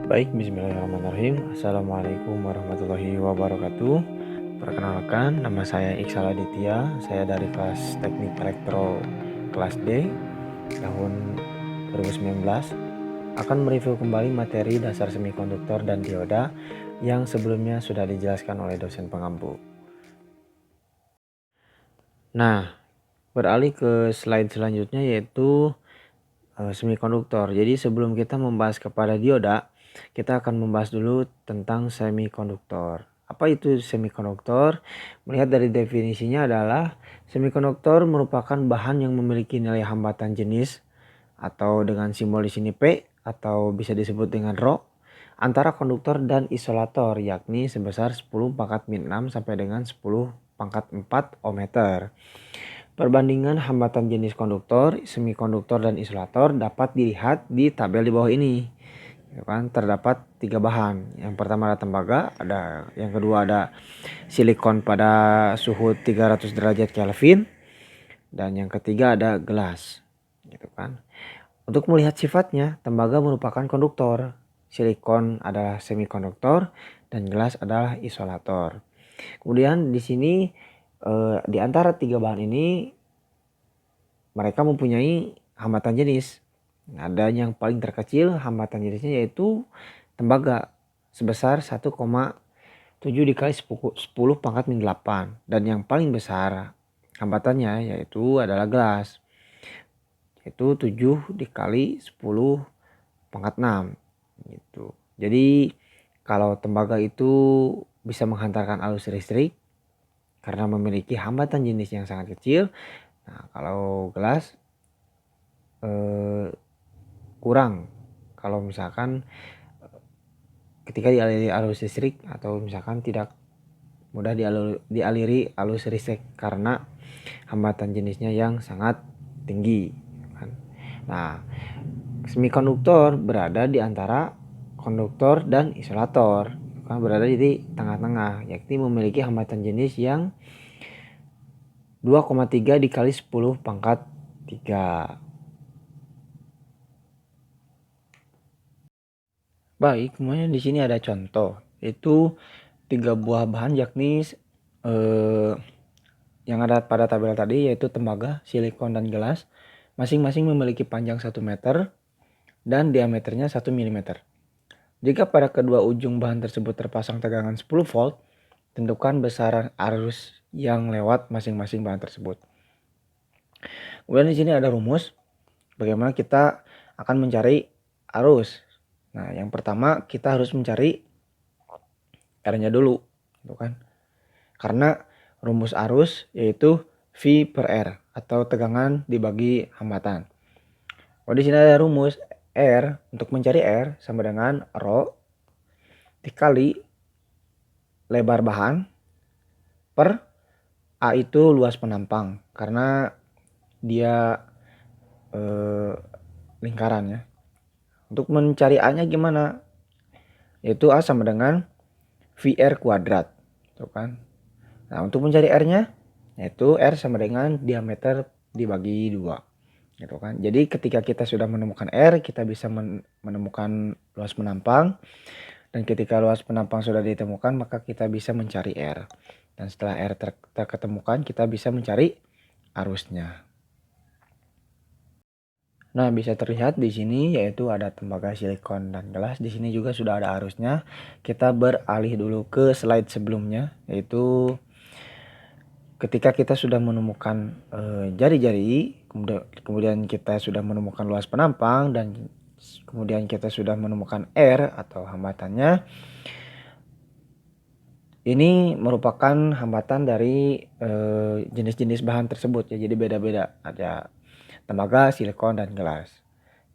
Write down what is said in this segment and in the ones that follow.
Baik, bismillahirrahmanirrahim. Assalamualaikum warahmatullahi wabarakatuh. Perkenalkan, nama saya Iksal Aditya. Saya dari kelas Teknik Elektro kelas D tahun 2019 akan mereview kembali materi dasar semikonduktor dan dioda yang sebelumnya sudah dijelaskan oleh dosen pengampu. Nah, beralih ke slide selanjutnya yaitu semikonduktor. Jadi sebelum kita membahas kepada dioda, kita akan membahas dulu tentang semikonduktor. Apa itu semikonduktor? Melihat dari definisinya adalah semikonduktor merupakan bahan yang memiliki nilai hambatan jenis atau dengan simbol di sini P atau bisa disebut dengan Rho antara konduktor dan isolator, yakni sebesar 10 pangkat min 6 sampai dengan 10 pangkat 4 ohmmeter. Perbandingan hambatan jenis konduktor, semikonduktor, dan isolator dapat dilihat di tabel di bawah ini. Terdapat 3 bahan. Yang pertama ada tembaga, yang kedua ada silikon pada suhu 300 derajat Kelvin, dan yang ketiga ada gelas. Untuk melihat sifatnya, tembaga merupakan konduktor, silikon adalah semikonduktor, dan gelas adalah isolator. Kemudian di sini di antara 3 bahan ini mereka mempunyai hambatan jenis. Ada yang paling terkecil hambatan jenisnya yaitu tembaga sebesar 1,7 dikali 10 pangkat min 8. Dan yang paling besar hambatannya yaitu adalah gelas, yaitu 7 dikali 10 pangkat 6 gitu. Jadi kalau tembaga itu bisa menghantarkan arus listrik karena memiliki hambatan jenis yang sangat kecil. Nah, kalau gelas kurang kalau misalkan ketika dialiri arus listrik atau misalkan tidak mudah dialiri arus listrik karena hambatan jenisnya yang sangat tinggi. Nah, semikonduktor berada di antara konduktor dan isolator, berada di tengah-tengah, yakni memiliki hambatan jenis yang 2,3 dikali 10 pangkat 3. Baik, kemudian di sini ada contoh, yaitu 3 buah bahan yakni yang ada pada tabel tadi, yaitu tembaga, silikon, dan gelas. Masing-masing memiliki panjang 1 meter dan diameternya 1 mm. Jika pada kedua ujung bahan tersebut terpasang tegangan 10 volt, tentukan besaran arus yang lewat masing-masing bahan tersebut. Kemudian di sini ada rumus bagaimana kita akan mencari arus. Nah, yang pertama kita harus mencari R-nya dulu, gitu kan? Karena rumus arus yaitu V per R atau tegangan dibagi hambatan. Oh, di sini ada rumus R. Untuk mencari R sama dengan Rho dikali lebar bahan per A itu luas penampang karena dia lingkaran ya. Untuk mencari A-nya gimana? Yaitu A sama dengan VR kuadrat, gitu kan? Nah, untuk mencari R-nya yaitu R sama dengan diameter dibagi 2, gitu kan? Jadi ketika kita sudah menemukan R, kita bisa menemukan luas penampang, dan ketika luas penampang sudah ditemukan maka kita bisa mencari R. Dan setelah R terketemukan, kita bisa mencari arusnya. Nah, bisa terlihat di sini yaitu ada tembaga, silikon, dan gelas. Di sini juga sudah ada arusnya. Kita beralih dulu ke slide sebelumnya, yaitu ketika kita sudah menemukan jari-jari, kemudian kita sudah menemukan luas penampang, dan kemudian kita sudah menemukan R atau hambatannya. Ini merupakan hambatan dari jenis-jenis bahan tersebut ya. Jadi beda-beda, ada tembaga, silikon, dan gelas.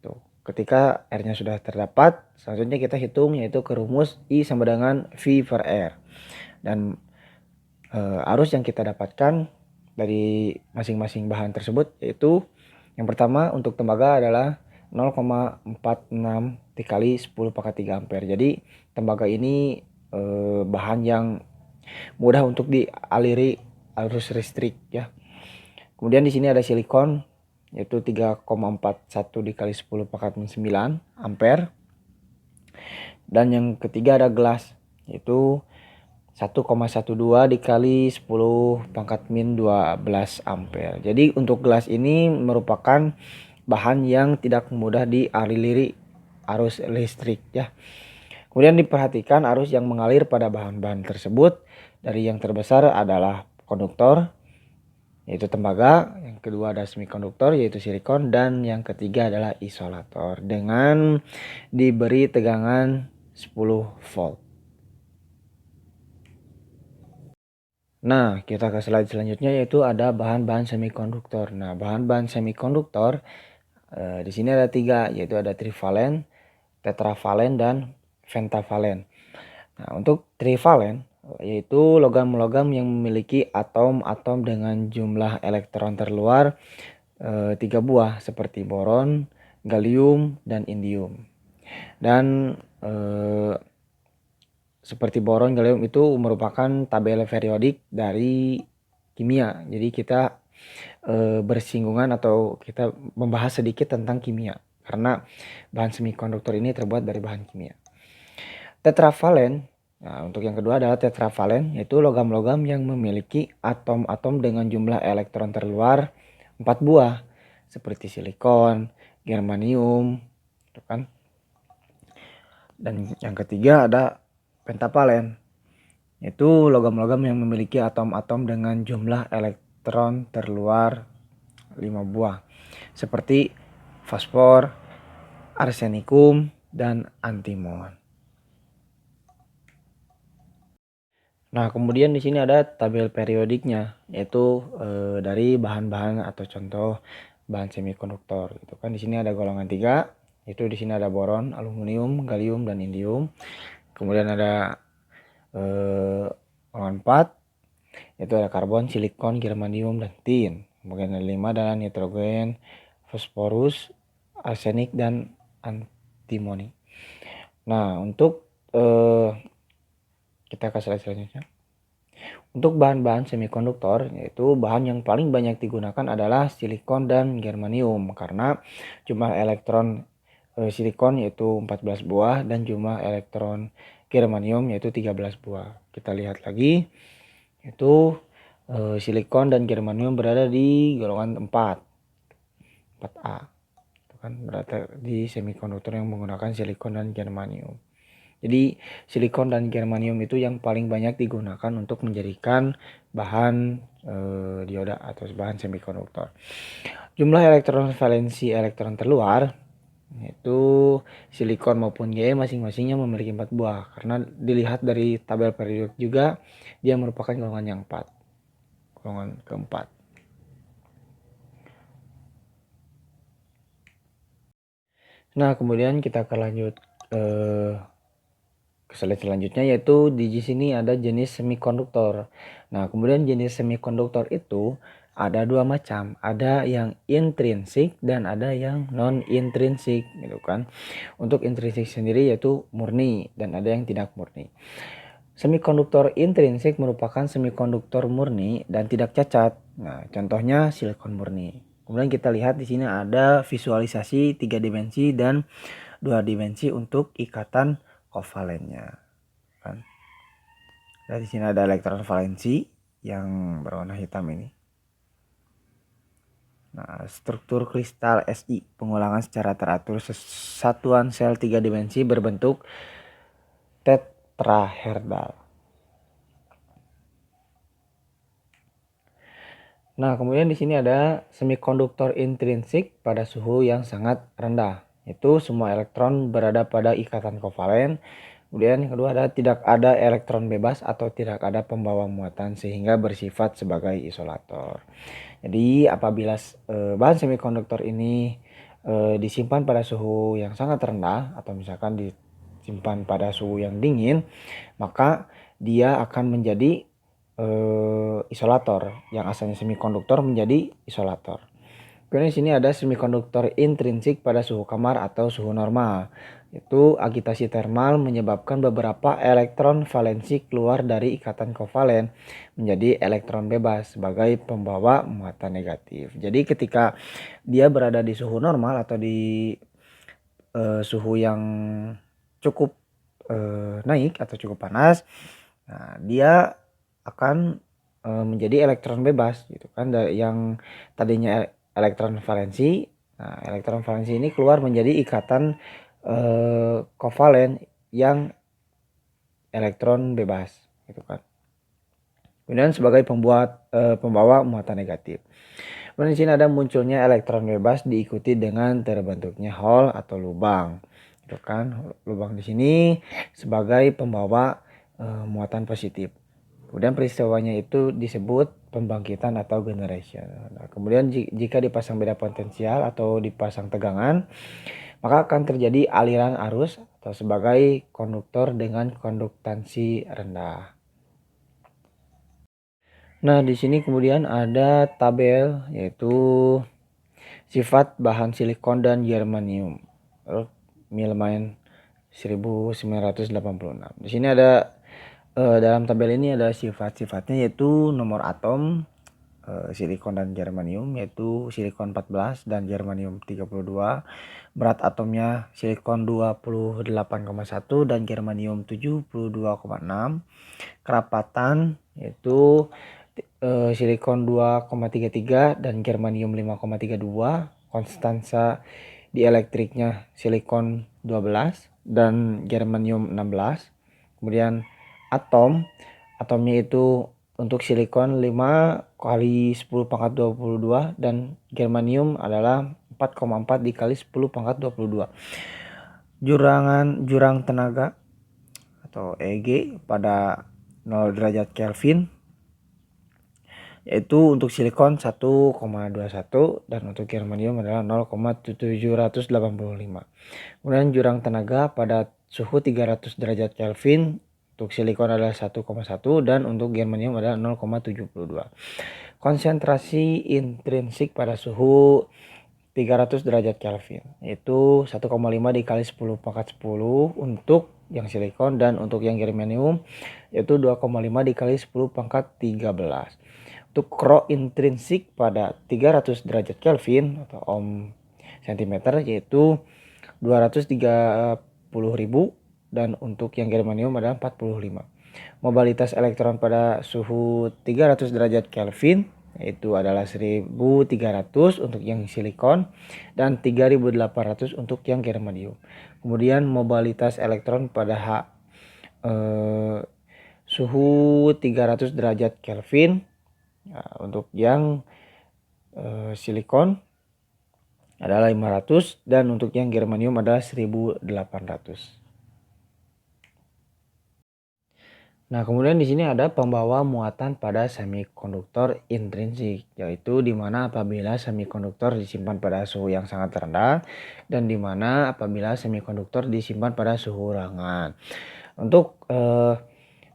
Tuh, ketika R-nya sudah terdapat, selanjutnya kita hitung yaitu ke rumus I sama dengan V per R. Dan arus yang kita dapatkan dari masing-masing bahan tersebut yaitu yang pertama untuk tembaga adalah 0,46 dikali 10 pangkat 3 ampere. Jadi tembaga ini bahan yang mudah untuk dialiri arus listrik ya. Kemudian di sini ada silikon yaitu 3,41 dikali 10 pangkat 9 ampere. Dan yang ketiga ada gelas, yaitu 1,12 dikali 10 pangkat min 12 ampere. Jadi untuk gelas ini merupakan bahan yang tidak mudah dialiri arus listrik ya. Kemudian diperhatikan arus yang mengalir pada bahan-bahan tersebut. Dari yang terbesar adalah konduktor, yaitu tembaga, yang kedua ada semikonduktor yaitu silikon, dan yang ketiga adalah isolator dengan diberi tegangan 10 volt. Nah, kita ke slide selanjutnya yaitu ada bahan-bahan semikonduktor. Nah, bahan-bahan semikonduktor di sini ada 3, yaitu ada trivalen, tetravalen, dan pentavalen. Nah, untuk trivalen yaitu logam-logam yang memiliki atom-atom dengan jumlah elektron terluar 3 buah seperti boron, gallium, dan indium. Dan seperti boron, gallium itu merupakan tabel periodik dari kimia. Jadi kita bersinggungan atau kita membahas sedikit tentang kimia karena bahan semikonduktor ini terbuat dari bahan kimia. Tetravalen, nah untuk yang kedua adalah tetravalen, yaitu logam-logam yang memiliki atom-atom dengan jumlah elektron terluar 4 buah seperti silikon, germanium, gitu kan. Dan yang ketiga ada pentavalen, yaitu logam-logam yang memiliki atom-atom dengan jumlah elektron terluar 5 buah seperti fosfor, arsenikum, dan antimon. Nah, kemudian di sini ada tabel periodiknya, yaitu dari bahan-bahan atau contoh bahan semikonduktor gitu kan. Di sini ada golongan 3, yaitu di sini ada boron, aluminium, gallium, dan indium. Kemudian ada golongan 4, yaitu ada karbon, silikon, germanium, dan tin. Kemudian ada 5 adalah nitrogen, fosforus, arsenik, dan antimoni. Nah, untuk kita ke slide selanjutnya. Untuk bahan-bahan semikonduktor, yaitu bahan yang paling banyak digunakan adalah silikon dan germanium karena jumlah elektron silikon yaitu 14 buah dan jumlah elektron germanium yaitu 13 buah. Kita lihat lagi, yaitu silikon dan germanium berada di golongan 4A. Itu kan berada di semikonduktor yang menggunakan silikon dan germanium. Jadi silikon dan germanium itu yang paling banyak digunakan untuk menjadikan bahan dioda atau bahan semikonduktor. Jumlah elektron valensi elektron terluar yaitu silikon maupun Ge masing-masingnya memiliki 4 buah. Karena dilihat dari tabel periodik juga dia merupakan golongan yang 4. Golongan keempat. Nah, kemudian kita akan lanjut ke slide selanjutnya, yaitu di sini ada jenis semikonduktor. Nah, kemudian jenis semikonduktor itu ada 2 macam, ada yang intrinsik dan ada yang non intrinsik gitu kan. Untuk intrinsik sendiri yaitu murni dan ada yang tidak murni. Semikonduktor intrinsik merupakan semikonduktor murni dan tidak cacat. Nah, contohnya silikon murni. Kemudian kita lihat di sini ada visualisasi 3 dimensi dan 2 dimensi untuk ikatan kovalennya kan. Nah, di sini ada elektron valensi yang berwarna hitam ini. Nah, struktur kristal Si pengulangan secara teratur satuan sel 3 dimensi berbentuk tetrahedral. Nah, kemudian di sini ada semikonduktor intrinsik pada suhu yang sangat rendah. Itu semua elektron berada pada ikatan kovalen. Kemudian yang kedua ada tidak ada elektron bebas atau tidak ada pembawa muatan sehingga bersifat sebagai isolator. Jadi apabila bahan semikonduktor ini disimpan pada suhu yang sangat rendah atau misalkan disimpan pada suhu yang dingin, maka dia akan menjadi isolator. Yang asalnya semikonduktor menjadi isolator. Kemudian di sini ada semikonduktor intrinsik pada suhu kamar atau suhu normal. Itu agitasi termal menyebabkan beberapa elektron valensi keluar dari ikatan kovalen menjadi elektron bebas sebagai pembawa muatan negatif. Jadi ketika dia berada di suhu normal atau di suhu yang cukup naik atau cukup panas, nah dia akan menjadi elektron bebas gitu kan, yang tadinya elektron valensi. Nah, elektron valensi ini keluar menjadi ikatan kovalen yang elektron bebas gitu kan. Kemudian sebagai pembawa muatan negatif. Kemudian di sini ada munculnya elektron bebas diikuti dengan terbentuknya hole atau lubang. Gitu kan. Lubang di sini sebagai pembawa muatan positif. Kemudian peristiwanya itu disebut pembangkitan atau generation. Nah, kemudian jika dipasang beda potensial atau dipasang tegangan, maka akan terjadi aliran arus atau sebagai konduktor dengan konduktansi rendah. Nah, di sini kemudian ada tabel yaitu sifat bahan silikon dan germanium. Millman 1986. Di sini ada dalam tabel ini ada sifat-sifatnya yaitu nomor atom silikon dan germanium, yaitu silikon 14 dan germanium 32. Berat atomnya silikon 28,1 dan germanium 72,6. Kerapatan yaitu silikon 2,33 dan germanium 5,32. Konstansa dielektriknya silikon 12 dan germanium 16. Kemudian atomnya itu untuk silikon 5 kali 10 pangkat 22 dan germanium adalah 4,4 dikali 10 pangkat 22. Jurang tenaga atau EG pada 0 derajat Kelvin yaitu untuk silikon 1,21 dan untuk germanium adalah 0,785. Kemudian jurang tenaga pada suhu 300 derajat Kelvin untuk silikon adalah 1,1 dan untuk germanium adalah 0,72. Konsentrasi intrinsik pada suhu 300 derajat Kelvin yaitu 1,5 dikali 10 pangkat 10 untuk yang silikon, dan untuk yang germanium yaitu 2,5 dikali 10 pangkat 13. Untuk Rho intrinsik pada 300 derajat Kelvin atau ohm cm yaitu 230.000 dan untuk yang germanium adalah 45. Mobilitas elektron pada suhu 300 derajat Kelvin yaitu adalah 1.300 untuk yang silikon dan 3.800 untuk yang germanium. Kemudian mobilitas elektron pada suhu 300 derajat Kelvin untuk yang silikon adalah 500 dan untuk yang germanium adalah 1.800. Nah, kemudian di sini ada pembawa muatan pada semikonduktor intrinsik, yaitu di mana apabila semikonduktor disimpan pada suhu yang sangat rendah dan di mana apabila semikonduktor disimpan pada suhu ruangan. Untuk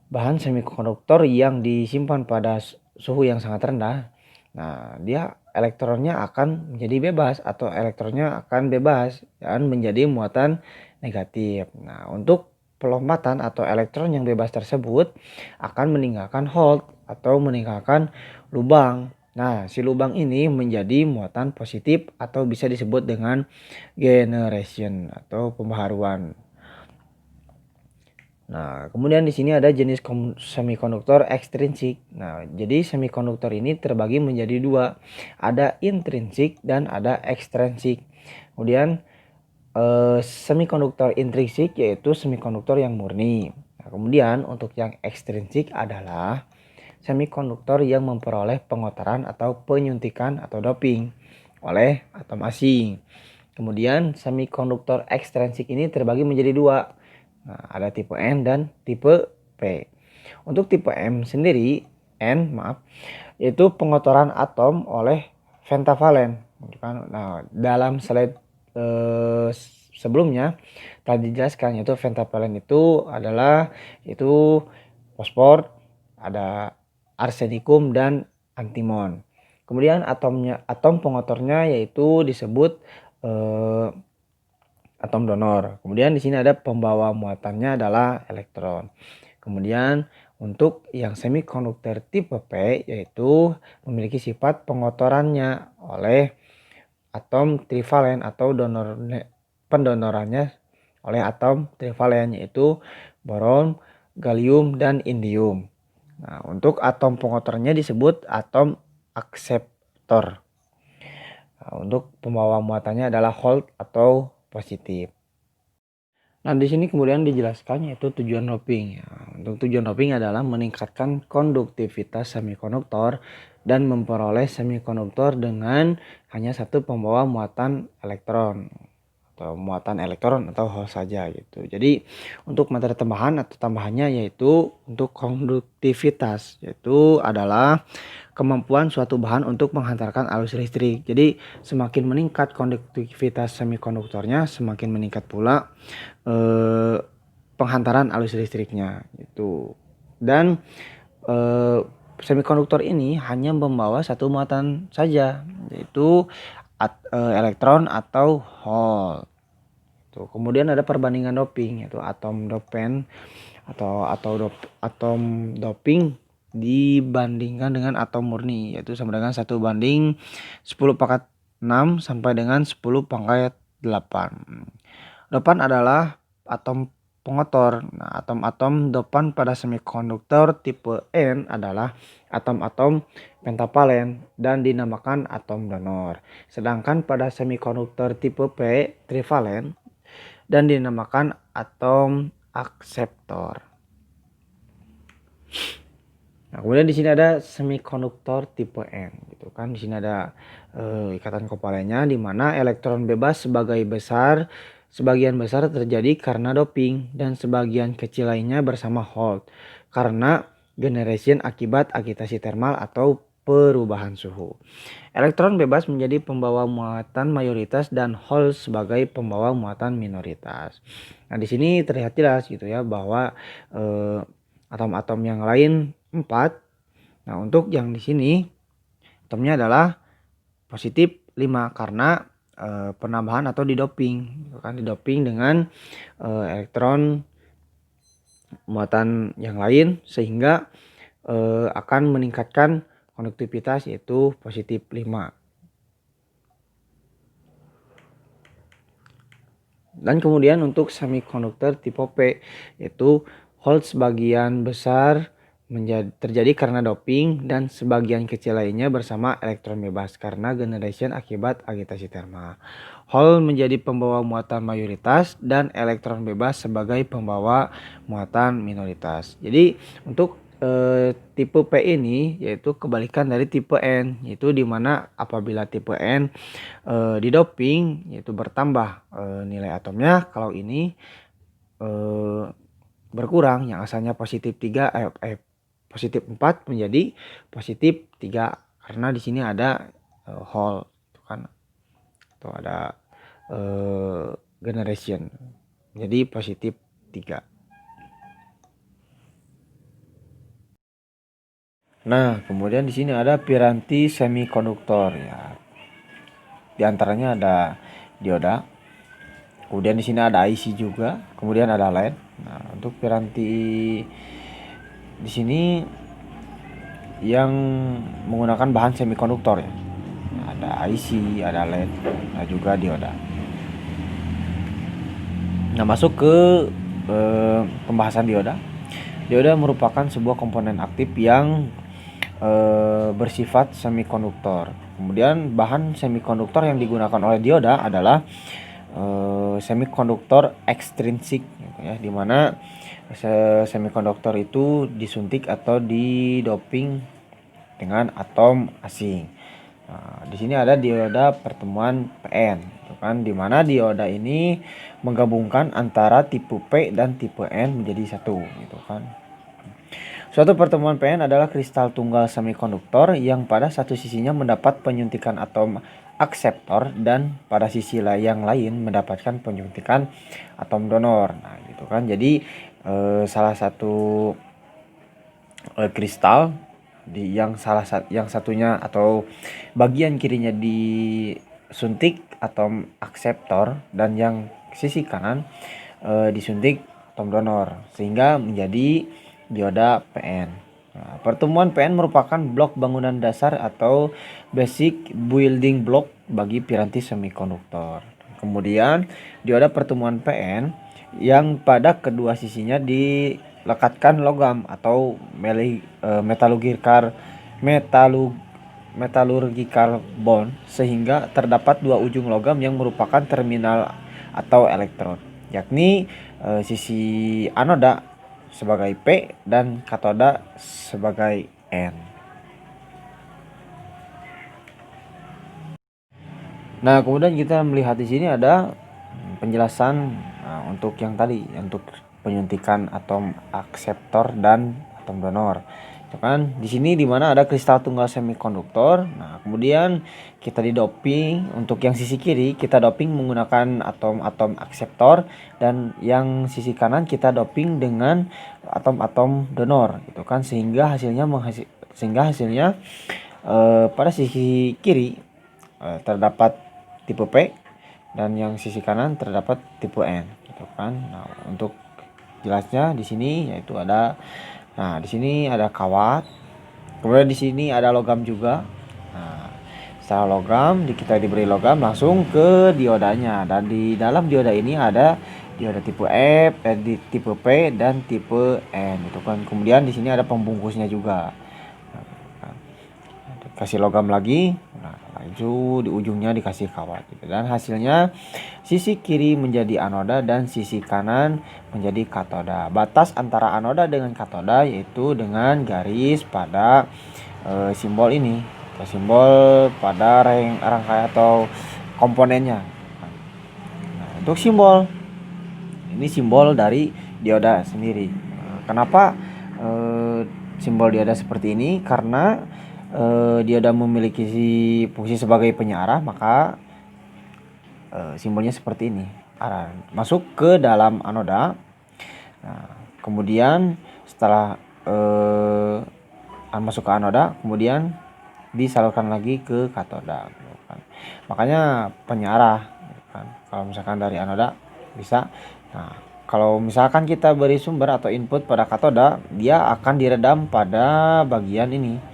bahan semikonduktor yang disimpan pada suhu yang sangat rendah, nah dia elektronnya akan menjadi bebas atau elektronnya akan bebas dan menjadi muatan negatif. Nah, untuk pelompatan atau elektron yang bebas tersebut akan meninggalkan hole atau meninggalkan lubang. Nah, si lubang ini menjadi muatan positif atau bisa disebut dengan generation atau pembaharuan. Nah, kemudian di sini ada jenis semikonduktor ekstrinsik. Nah, jadi semikonduktor ini terbagi menjadi dua. Ada intrinsik dan ada ekstrinsik. Kemudian semikonduktor intrinsik yaitu semikonduktor yang murni. Nah, kemudian untuk yang ekstrinsik adalah semikonduktor yang memperoleh pengotoran atau penyuntikan atau doping oleh atom asing. Kemudian semikonduktor ekstrinsik ini terbagi menjadi dua. Nah, ada tipe N dan tipe P. Untuk tipe N, yaitu pengotoran atom oleh pentavalen. Nah, dalam slide sebelumnya tadi dijelaskan yaitu pentavalen itu adalah fosfor, ada arsenikum dan antimon. Kemudian atom pengotornya yaitu disebut atom donor. Kemudian di sini ada pembawa muatannya adalah elektron. Kemudian untuk yang semikonduktor tipe P yaitu memiliki sifat pengotorannya oleh atom trivalen atau pendonorannya oleh atom trivalen, yaitu boron, gallium, dan indium. Nah, untuk atom pengotornya disebut atom akseptor. Nah, untuk pembawa muatannya adalah hold atau positif. Nah, di sini kemudian dijelaskan yaitu tujuan doping. Ya, untuk tujuan doping adalah meningkatkan konduktivitas semikonduktor dan memperoleh semikonduktor dengan hanya satu pembawa muatan elektron atau muatan elektron atau hol saja gitu. Jadi untuk materi tambahan atau tambahannya yaitu untuk konduktivitas, yaitu adalah kemampuan suatu bahan untuk menghantarkan arus listrik. Jadi semakin meningkat konduktivitas semikonduktornya, semakin meningkat pula penghantaran arus listriknya gitu. Dan semikonduktor ini hanya membawa satu muatan saja, yaitu elektron atau hol. Tuh, kemudian ada perbandingan doping, yaitu atom dopen atau atom doping dibandingkan dengan atom murni, yaitu sama dengan 1/10⁻⁶ sampai dengan 10⁻⁸. Dopan adalah atom pengotor. Nah, atom-atom dopan pada semikonduktor tipe N adalah atom-atom pentavalen dan dinamakan atom donor. Sedangkan pada semikonduktor tipe P trivalen dan dinamakan atom akseptor. Nah, kemudian di sini ada semikonduktor tipe N gitu kan. Di sini ada ikatan kovalennya di mana elektron bebas sebagian besar terjadi karena doping dan sebagian kecil lainnya bersama hold karena generation akibat agitasi termal atau perubahan suhu. Elektron bebas menjadi pembawa muatan mayoritas dan hold sebagai pembawa muatan minoritas. Nah, di sini terlihat jelas gitu ya bahwa atom-atom yang lain 4. Nah, untuk yang di sini atomnya adalah positif 5 karena penambahan atau didoping, kan didoping dengan elektron muatan yang lain sehingga akan meningkatkan konduktivitas yaitu positif 5. Dan kemudian untuk semikonduktor tipe P yaitu hold sebagian besar terjadi karena doping dan sebagian kecil lainnya bersama elektron bebas karena generation akibat agitasi termal. Hol menjadi pembawa muatan mayoritas dan elektron bebas sebagai pembawa muatan minoritas. Jadi untuk tipe P ini yaitu kebalikan dari tipe N, yaitu dimana apabila tipe N didoping yaitu bertambah nilai atomnya, kalau ini berkurang yang asalnya positif 4 menjadi positif 3 karena di sini ada hole itu kan atau ada generation jadi positif 3. Nah, kemudian di sini ada piranti semikonduktor ya. Di antaranya ada dioda. Kemudian di sini ada IC juga, kemudian ada LED. Nah, untuk piranti di sini yang menggunakan bahan semikonduktor ya. Ada IC, ada LED, ada juga dioda. Nah, masuk ke pembahasan dioda. Dioda merupakan sebuah komponen aktif yang bersifat semikonduktor. Kemudian bahan semikonduktor yang digunakan oleh dioda adalah semikonduktor ekstrinsik gitu ya, dimana semikonduktor itu disuntik atau didoping dengan atom asing. Nah, di sini ada dioda pertemuan PN, gitu kan, dimana dioda ini menggabungkan antara tipe P dan tipe N menjadi satu, gitu kan. Suatu pertemuan PN adalah kristal tunggal semikonduktor yang pada satu sisinya mendapat penyuntikan atom akseptor dan pada sisi yang lain mendapatkan penyuntikan atom donor. Nah, gitu kan. Jadi salah satu kristal yang satunya atau bagian kirinya disuntik atom akseptor dan yang sisi kanan disuntik atom donor sehingga menjadi dioda PN. Nah, pertemuan PN merupakan blok bangunan dasar atau basic building block bagi piranti semikonduktor. Kemudian dioda pertemuan PN yang pada kedua sisinya dilekatkan logam atau metallurgical bond, sehingga terdapat dua ujung logam yang merupakan terminal atau elektron, yakni sisi anoda sebagai P dan katoda sebagai N. Nah, kemudian kita melihat di sini ada penjelasan untuk yang tadi, untuk penyuntikan atom akseptor dan atom donor. Itu kan di sini di mana ada kristal tunggal semikonduktor. Nah, kemudian kita di doping untuk yang sisi kiri kita doping menggunakan atom-atom akseptor, dan yang sisi kanan kita doping dengan atom-atom donor, gitu kan, sehingga hasilnya pada sisi kiri terdapat tipe P, dan yang sisi kanan terdapat tipe N, gitu kan. Nah, untuk jelasnya di sini yaitu ada, nah di sini ada kawat, kemudian di sini ada logam juga. Nah, setelah logam kita diberi logam langsung ke diodanya, dan di dalam dioda ini ada dioda tipe F, di tipe P dan tipe N, gitu kan. Kemudian di sini ada pembungkusnya juga. Kasih logam lagi, nah lanjut di ujungnya dikasih kawat, gitu. Dan hasilnya sisi kiri menjadi anoda dan sisi kanan menjadi katoda. Batas antara anoda dengan katoda yaitu dengan garis pada simbol ini, atau simbol pada rangkai atau komponennya. Nah, untuk simbol ini simbol dari dioda sendiri. Nah, kenapa simbol dioda seperti ini? Karena dioda memiliki fungsi sebagai penyearah, maka simbolnya seperti ini, arah masuk ke dalam anoda. Nah, kemudian setelah masuk ke anoda, kemudian disalurkan lagi ke katoda, kan. Makanya penyearah, kan. Kalau misalkan dari anoda bisa. Nah, kalau misalkan kita beri sumber atau input pada katoda, dia akan diredam pada bagian ini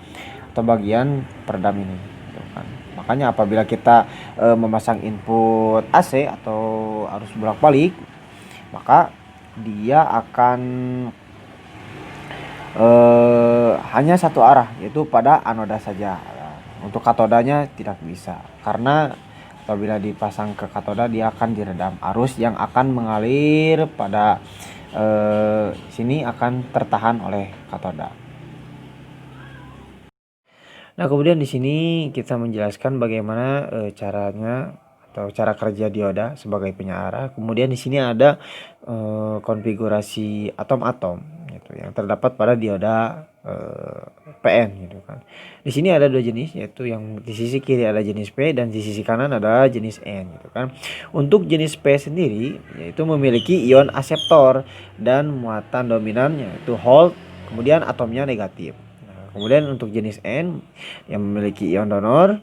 atau bagian peredam ini, gitu kan. Makanya apabila kita memasang input AC atau arus bolak-balik, maka dia akan hanya satu arah, yaitu pada anoda saja. Untuk katodanya tidak bisa, karena apabila dipasang ke katoda dia akan diredam, arus yang akan mengalir pada sini akan tertahan oleh katoda. Nah, kemudian di sini kita menjelaskan bagaimana caranya atau cara kerja dioda sebagai penyearah. Kemudian di sini ada konfigurasi atom-atom gitu yang terdapat pada dioda PN, gitu kan. Di sini ada dua jenis, yaitu yang di sisi kiri ada jenis P dan di sisi kanan ada jenis N, gitu kan. Untuk jenis P sendiri yaitu memiliki ion aseptor dan muatan dominan yaitu Hol, kemudian atomnya negatif. Kemudian untuk jenis N yang memiliki ion donor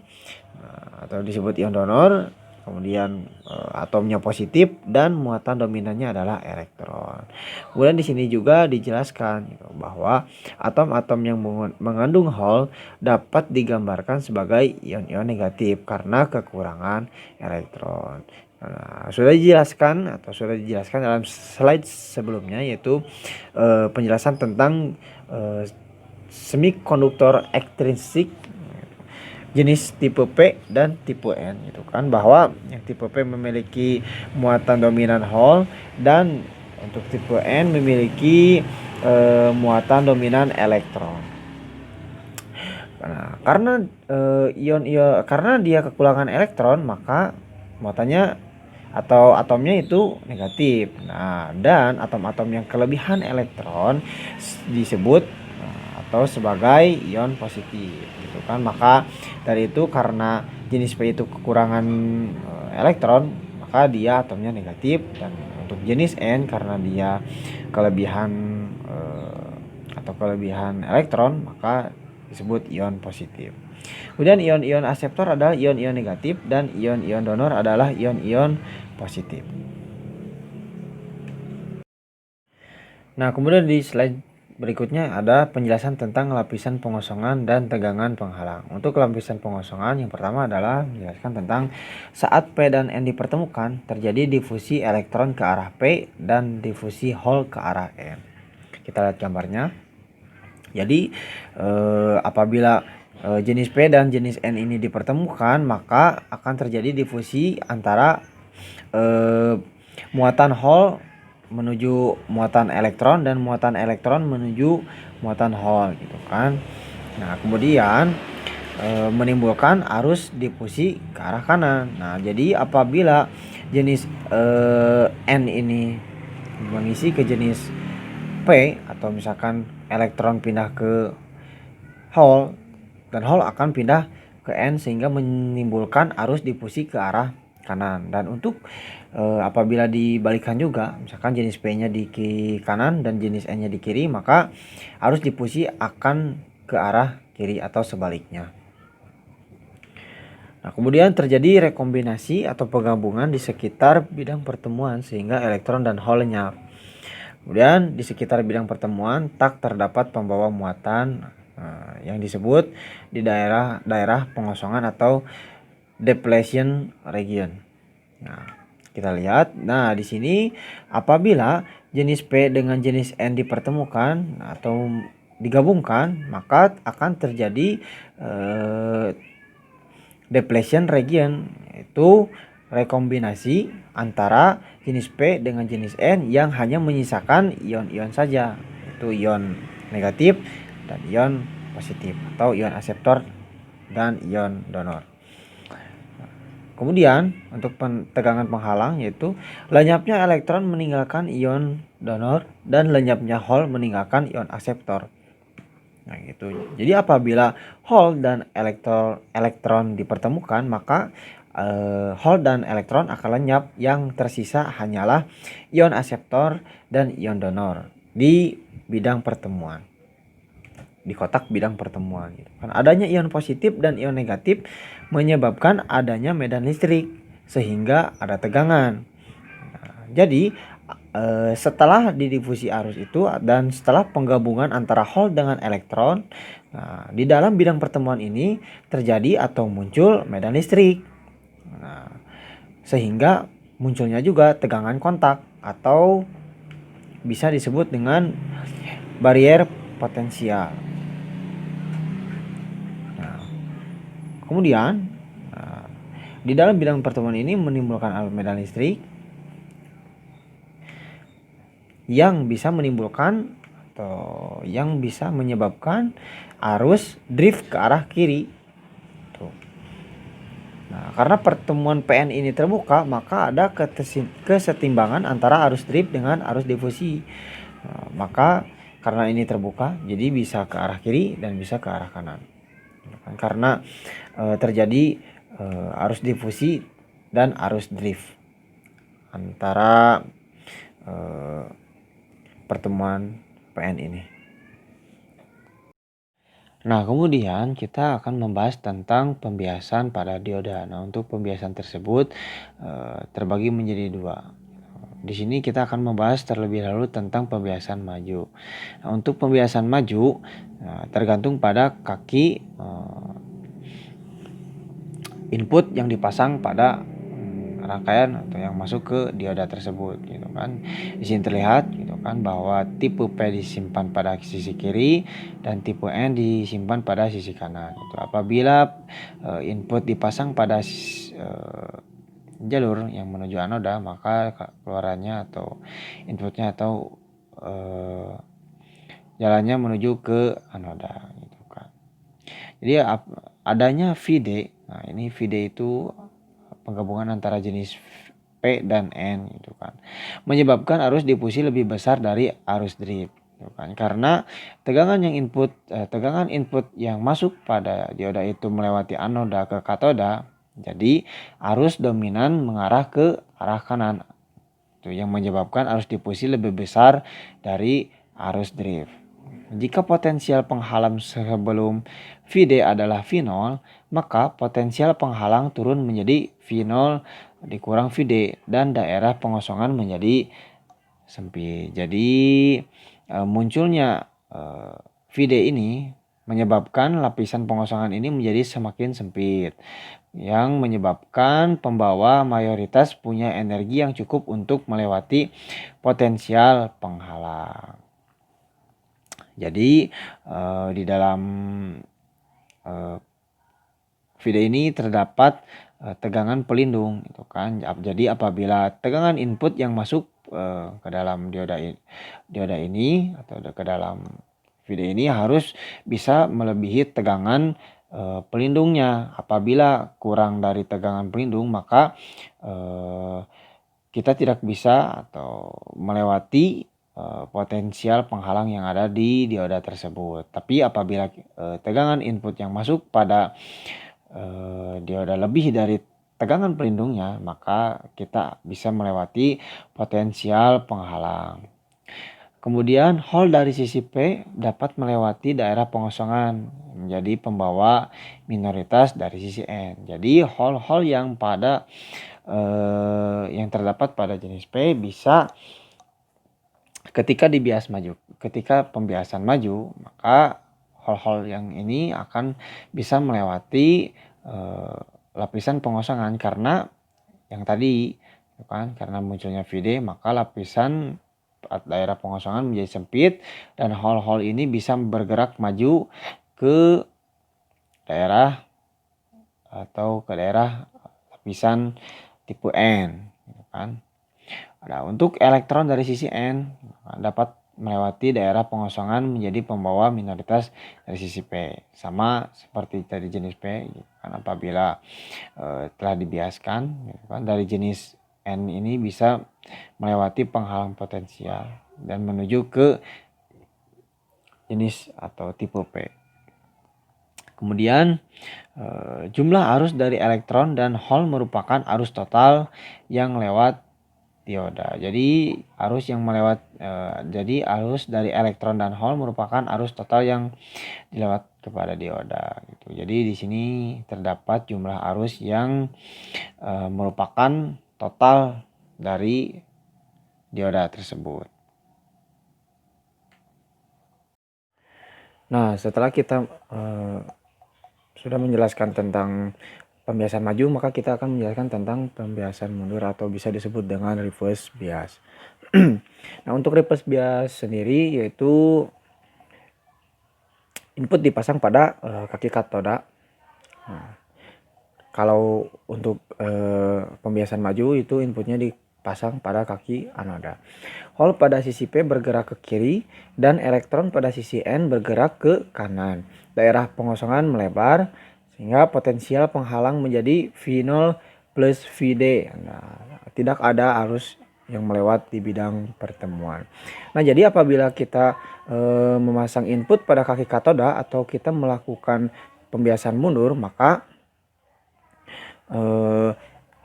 atau disebut ion donor, kemudian atomnya positif dan muatan dominannya adalah elektron. Kemudian di sini juga dijelaskan gitu, bahwa atom-atom yang mengandung Hol dapat digambarkan sebagai ion-ion negatif karena kekurangan elektron. Nah, sudah dijelaskan dalam slide sebelumnya, yaitu penjelasan tentang semikonduktor ekstrinsik jenis tipe P dan tipe N, gitu kan, bahwa yang tipe P memiliki muatan dominan Hol dan untuk tipe N memiliki muatan dominan elektron. Nah, karena dia kekurangan elektron, maka muatannya atau atomnya itu negatif. Nah, dan atom-atom yang kelebihan elektron disebut atau sebagai ion positif, gitu kan. Maka dari itu karena jenis P itu kekurangan elektron, maka dia atomnya negatif, dan untuk jenis N karena dia kelebihan elektron, maka disebut ion positif. Kemudian ion-ion aseptor adalah ion-ion negatif dan ion-ion donor adalah ion-ion positif. Nah, kemudian di slide berikutnya ada penjelasan tentang lapisan pengosongan dan tegangan penghalang. Untuk lapisan pengosongan yang pertama adalah menjelaskan tentang saat P dan N dipertemukan terjadi difusi elektron ke arah P dan difusi hole ke arah N. Kita lihat gambarnya. Jadi apabila jenis P dan jenis N ini dipertemukan, maka akan terjadi difusi antara muatan hole menuju muatan elektron dan muatan elektron menuju muatan hole gitu kan. Nah, kemudian menimbulkan arus difusi ke arah kanan. Nah, jadi apabila jenis N ini mengisi ke jenis P atau misalkan elektron pindah ke hole dan hole akan pindah ke N sehingga menimbulkan arus difusi ke arah kanan. Dan untuk apabila dibalikan juga, misalkan jenis P-nya di kanan dan jenis N-nya di kiri, maka arus difusi akan ke arah kiri atau sebaliknya. Nah, kemudian terjadi rekombinasi atau penggabungan di sekitar bidang pertemuan sehingga elektron dan hole lenyap. Kemudian di sekitar bidang pertemuan tak terdapat pembawa muatan yang disebut di daerah pengosongan atau depletion region. Nah, kita lihat. Nah, di sini apabila jenis P dengan jenis N dipertemukan atau digabungkan, maka akan terjadi depletion region, yaitu rekombinasi antara jenis P dengan jenis N yang hanya menyisakan ion-ion saja, yaitu ion negatif dan ion positif atau ion akseptor dan ion donor. Kemudian untuk tegangan penghalang yaitu lenyapnya elektron meninggalkan ion donor dan lenyapnya hole meninggalkan ion akseptor. Nah, gitu. Jadi apabila hole dan elektron dipertemukan, maka hole dan elektron akan lenyap, yang tersisa hanyalah ion akseptor dan ion donor di bidang pertemuan, di kotak bidang pertemuan gitu kan. Adanya ion positif dan ion negatif menyebabkan adanya medan listrik sehingga ada tegangan. Nah, jadi setelah didifusi arus itu dan setelah penggabungan antara hole dengan elektron, nah, di dalam bidang pertemuan ini terjadi atau muncul medan listrik. Nah, sehingga munculnya juga tegangan kontak atau bisa disebut dengan barrier potensial. Nah, kemudian di dalam bidang pertemuan ini menimbulkan medan listrik yang bisa menimbulkan atau yang bisa menyebabkan arus drift ke arah kiri. Tuh. Nah, karena pertemuan PN ini terbuka, maka ada kesetimbangan antara arus drift dengan arus difusi. Nah, maka karena ini terbuka, jadi bisa ke arah kiri dan bisa ke arah kanan. Karena terjadi arus difusi dan arus drift antara pertemuan PN ini. Nah, kemudian kita akan membahas tentang pembiasan pada dioda. Nah, untuk pembiasan tersebut terbagi menjadi dua. Di sini kita akan membahas terlebih dahulu tentang pembiasan maju. Nah, untuk pembiasan maju tergantung pada kaki input yang dipasang pada rangkaian atau yang masuk ke dioda tersebut gitu kan. Di sini terlihat gitu kan bahwa tipe P disimpan pada sisi kiri dan tipe N disimpan pada sisi kanan. Gitu. Apabila input dipasang pada jalur yang menuju anoda, maka keluarannya atau inputnya atau jalannya menuju ke anoda gitu kan. Jadi adanya VD. Nah, ini VD itu penggabungan antara jenis P dan N gitu kan, menyebabkan arus difusi lebih besar dari arus drift gitu kan, karena tegangan input yang masuk pada dioda itu melewati anoda ke katoda, jadi arus dominan mengarah ke arah kanan itu yang menyebabkan arus difusi lebih besar dari arus drift. Jika potensial penghalang sebelum VD adalah V0, maka potensial penghalang turun menjadi V0 dikurang VD dan daerah pengosongan menjadi sempit. Jadi munculnya Vd ini menyebabkan lapisan pengosongan ini menjadi semakin sempit, yang menyebabkan pembawa mayoritas punya energi yang cukup untuk melewati potensial penghalang. Jadi di dalam Vd ini terdapat tegangan pelindung, gitu kan. Jadi apabila tegangan input yang masuk ke dalam dioda ini atau ke dalam Vd ini harus bisa melebihi tegangan pelindungnya. Apabila kurang dari tegangan pelindung, maka kita tidak bisa atau melewati potensial penghalang yang ada di dioda tersebut. Tapi apabila tegangan input yang masuk pada dioda lebih dari tegangan pelindungnya, maka kita bisa melewati potensial penghalang. Kemudian hole dari sisi P dapat melewati daerah pengosongan menjadi pembawa minoritas dari sisi N. Jadi hole-hole yang yang terdapat pada jenis P bisa ketika pembiasan maju, maka hole-hole yang ini akan bisa melewati lapisan pengosongan karena yang tadi, kan, karena munculnya Vd, maka lapisan daerah pengosongan menjadi sempit dan hole-hole ini bisa bergerak maju ke daerah lapisan tipe N, kan. Nah, untuk elektron dari sisi N dapat melewati daerah pengosongan menjadi pembawa minoritas dari sisi P, sama seperti dari jenis P, kan. Apabila telah dibiaskan, kan, dari jenis N ini bisa melewati penghalang potensial dan menuju ke jenis atau tipe P. Kemudian jumlah arus dari elektron dan hole merupakan arus total yang lewat dioda. Jadi arus dari elektron dan hole merupakan arus total yang dilewat kepada dioda, gitu. Jadi di sini terdapat jumlah arus yang merupakan total dari dioda tersebut. Nah, setelah kita sudah menjelaskan tentang pembiasan maju, maka kita akan menjelaskan tentang pembiasan mundur atau bisa disebut dengan reverse bias. Nah, untuk reverse bias sendiri yaitu input dipasang pada kaki katoda. Nah, kalau untuk pembiasan maju itu inputnya dipasang pada kaki anoda. Hole pada sisi P bergerak ke kiri dan elektron pada sisi N bergerak ke kanan. Daerah pengosongan melebar sehingga potensial penghalang menjadi V0 plus Vd. Nah, tidak ada arus yang melewat di bidang pertemuan. Nah, jadi apabila kita memasang input pada kaki katoda atau kita melakukan pembiasan mundur, maka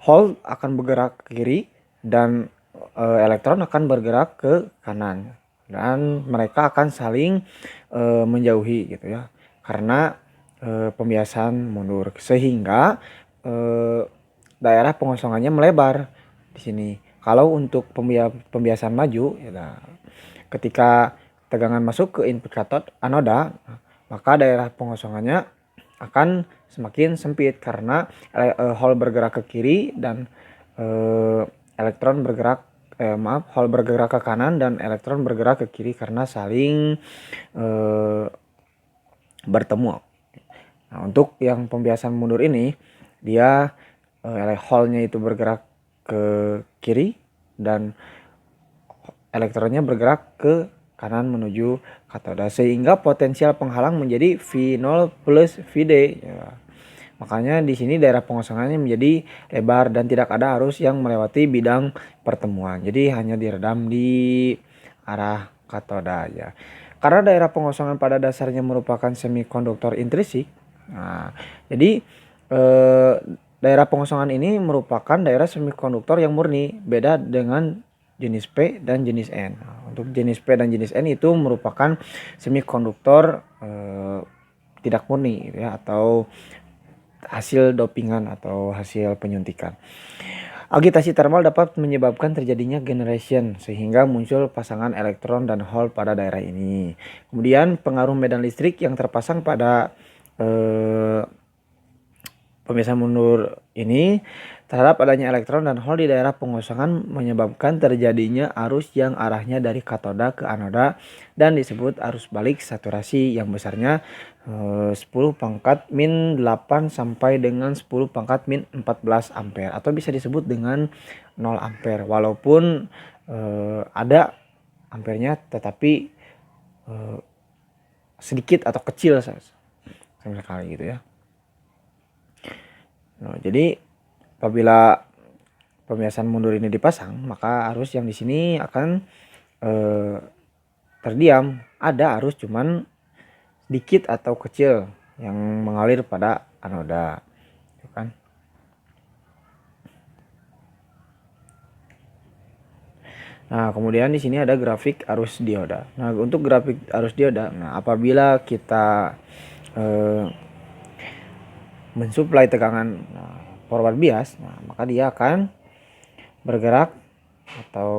hole akan bergerak ke kiri dan elektron akan bergerak ke kanan dan mereka akan saling menjauhi, gitu ya, karena pembiasan mundur, sehingga daerah pengosongannya melebar di sini. Kalau untuk pembiasan maju, ya, ketika tegangan masuk ke input katot anoda, maka daerah pengosongannya akan semakin sempit karena hole bergerak ke kiri dan hole bergerak ke kanan dan elektron bergerak ke kiri karena saling bertemu. Nah, untuk yang pembiasan mundur ini, dia hole-nya itu bergerak ke kiri dan elektronnya bergerak ke kanan menuju katoda, sehingga potensial penghalang menjadi V0 plus Vd. Ya. Makanya di sini daerah pengosongannya menjadi lebar dan tidak ada arus yang melewati bidang pertemuan. Jadi hanya diredam di arah katoda aja. Karena daerah pengosongan pada dasarnya merupakan semikonduktor intrinsik. Nah, jadi daerah pengosongan ini merupakan daerah semikonduktor yang murni, beda dengan jenis P dan jenis N. Nah, untuk jenis P dan jenis N itu merupakan semikonduktor tidak murni, ya, atau hasil dopingan atau hasil penyuntikan. Agitasi termal dapat menyebabkan terjadinya generation sehingga muncul pasangan elektron dan hole pada daerah ini. Kemudian pengaruh medan listrik yang terpasang pada pemisahan mundur ini terhadap adanya elektron dan hole di daerah pengosongan menyebabkan terjadinya arus yang arahnya dari katoda ke anoda dan disebut arus balik saturasi yang besarnya 10 pangkat min 8 sampai dengan 10 pangkat min 14 ampere atau bisa disebut dengan 0 ampere walaupun ada ampernya tetapi sedikit atau kecil sama sekali gitu ya. Nah, jadi apabila pembiasan mundur ini dipasang, maka arus yang di sini akan terdiam. Ada arus cuman sedikit atau kecil yang mengalir pada anoda, gitu kan? Nah, kemudian di sini ada grafik arus dioda. Nah, untuk grafik arus dioda, nah apabila kita mensuplai tegangan forward bias, nah maka dia akan bergerak atau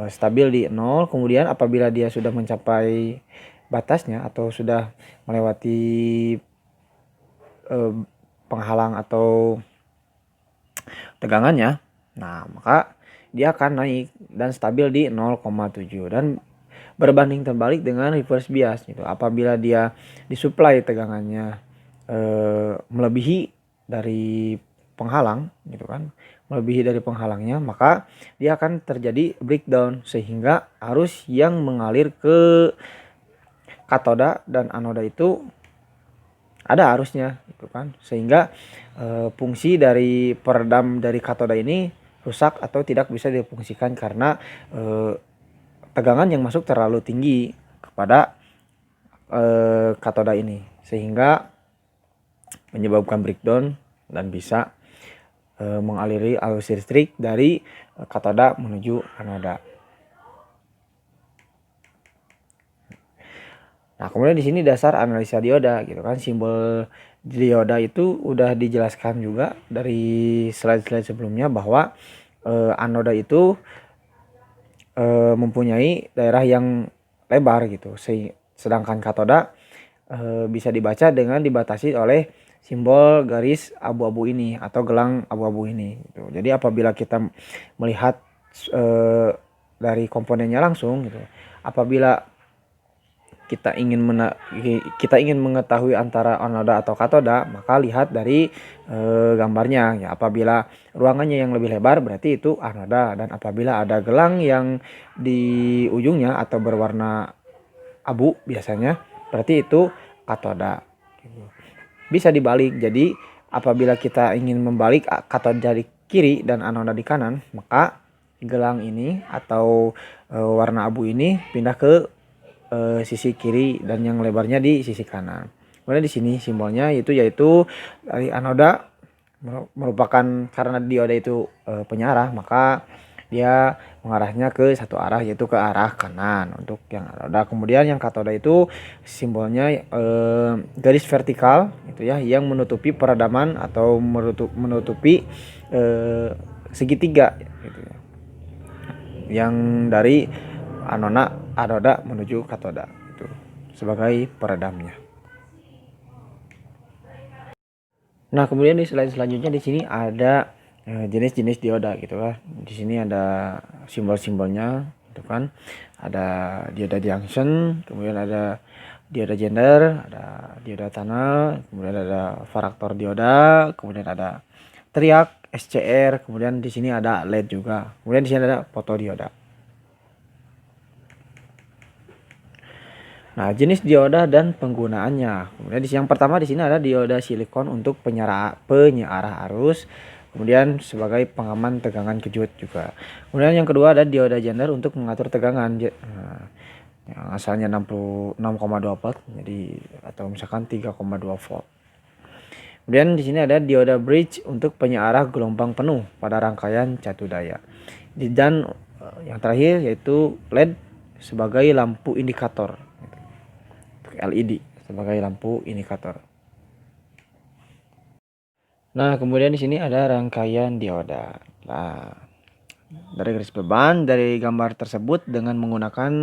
stabil di 0. Kemudian apabila dia sudah mencapai batasnya atau sudah melewati penghalang atau tegangannya, nah maka dia akan naik dan stabil di 0,7 dan berbanding terbalik dengan reverse bias gitu. Apabila dia disuplai tegangannya melebihi dari penghalang gitu kan, melebihi dari penghalangnya, maka dia akan terjadi breakdown sehingga arus yang mengalir ke katoda dan anoda itu ada arusnya gitu kan, sehingga fungsi dari peredam dari katoda ini rusak atau tidak bisa difungsikan karena tegangan yang masuk terlalu tinggi kepada katoda ini sehingga menyebabkan breakdown dan bisa mengaliri arus listrik dari katoda menuju anoda. Nah, kemudian di sini dasar analisa dioda gitu kan. Simbol dioda itu udah dijelaskan juga dari slide-slide sebelumnya bahwa anoda itu mempunyai daerah yang lebar gitu. Sedangkan katoda bisa dibaca dengan dibatasi oleh simbol garis abu-abu ini atau gelang abu-abu ini gitu. Jadi apabila kita melihat dari komponennya langsung gitu, apabila kita ingin mengetahui antara anoda atau katoda, maka lihat dari gambarnya ya. Apabila ruangannya yang lebih lebar berarti itu anoda, dan apabila ada gelang yang di ujungnya atau berwarna abu biasanya berarti itu katoda. Bisa dibalik, jadi apabila kita ingin membalik katoda di kiri dan anoda di kanan, maka gelang ini atau warna abu ini pindah ke sisi kiri dan yang lebarnya di sisi kanan. Kemudian di sini simbolnya yaitu dari anoda merupakan karena dioda itu penyarah, maka dia mengarahnya ke satu arah yaitu ke arah kanan untuk yang anoda. Kemudian yang katoda itu simbolnya garis vertikal itu ya yang menutupi peredaman atau menutupi segitiga gitu ya. Yang dari anoda menuju katoda itu sebagai peredamnya. Nah, kemudian di slide selanjutnya di sini ada jenis-jenis dioda gitu kan. Di sini ada simbol-simbolnya gitu kan. Ada dioda junction, kemudian ada dioda gender, ada dioda tunnel, kemudian ada varaktor dioda, kemudian ada triac, SCR, kemudian di sini ada LED juga. Kemudian di sini ada fotodioda. Nah, jenis dioda dan penggunaannya. Kemudian yang pertama di sini ada dioda silikon untuk penyarah arus. Kemudian sebagai pengaman tegangan kejut juga. Kemudian yang kedua ada dioda gender untuk mengatur tegangan. Nah, yang asalnya 66,2 volt jadi atau misalkan 3,2 volt. Kemudian di sini ada dioda bridge untuk penyarah gelombang penuh pada rangkaian catu daya. Dan yang terakhir yaitu LED sebagai lampu indikator. LED sebagai lampu indikator. Nah, kemudian di sini ada rangkaian dioda. Nah, dari garis beban dari gambar tersebut dengan menggunakan